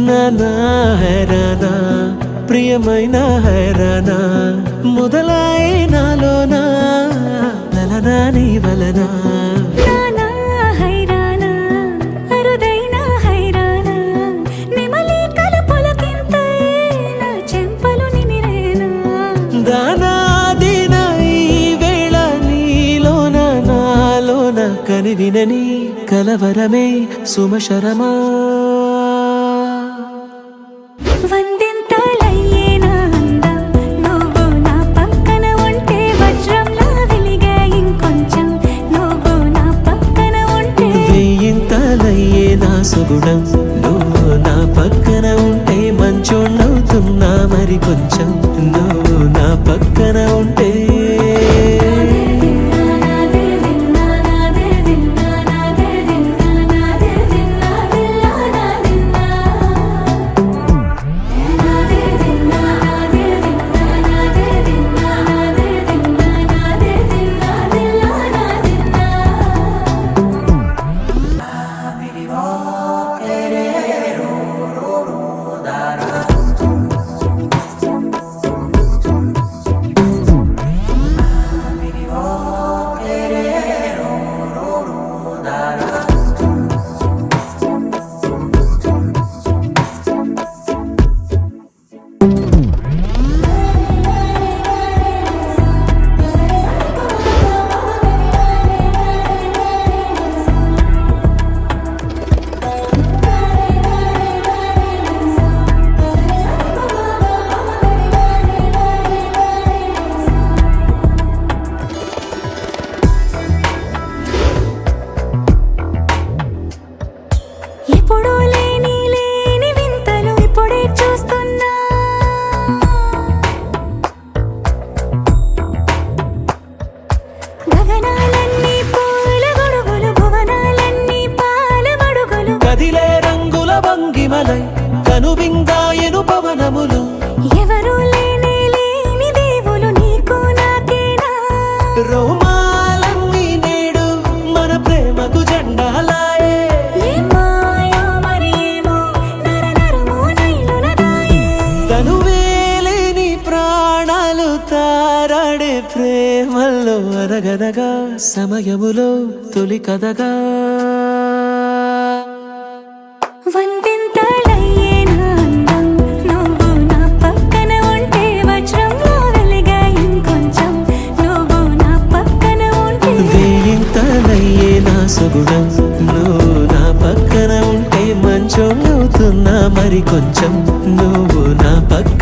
నానా హైరానా ప్రియమైన హైరానా మొదలాయే నాలోనా లలనా నీ వలనా నానా హైరానా అరుదైన హైరానా నెమలి కలుపులకింతై నా చెంపలు నిమిరేనా దానా దీనా ఈ వేళ నీలోన నాలోన కనివినని కలవరమే సుమశరమా వందింతలయ్యేనా అందం నువ్వు నా పక్కన ఉంటే వజ్రంలా వెలిగే ఇంకొంచెం నువ్వు నా పక్కన ఉంటే వెయ్యింతలయ్యే నా సుగుణం నువ్వు నా పక్కన ఉంటే మంచోణ్ణవుతున్నా మరి కొంచెం నువ్వు నా పక్కన ఉంటే ఎప్పుడూ లేని వింతలు ఇప్పుడే చూస్తున్నా గగనాలన్నీ పూల గొడుగులు భువనాలన్నీ పాల మడుగులు కదిలే రంగుల భంగిమలై కనువిందాయను పవనములు ఎవరూ లేని దేవులు నీకు నాకేనా రోమాలన్నీ నేడు మన ప్రేమకు జెండాలాయే ఏమాయో మరేమో నరనరమో నైలునదాయే తనువేలేని ప్రాణాలు తారాడే ప్రేమల్లో అనగనగా సమయములో తొలి కథగా వందింతలయ్యేనా అందం నువ్వు నా పక్కన ఉంటే వజ్రంలా వెలిగే ఇంకొంచెం నువ్వు నా పక్కన ఉంటే వేయింతలయ్యే నా సుగుణం నువ్వు నా పక్కన ఉంటే మంచోణ్ణవుతున్నా మరి కొంచెం నువ్వు నా పక్కన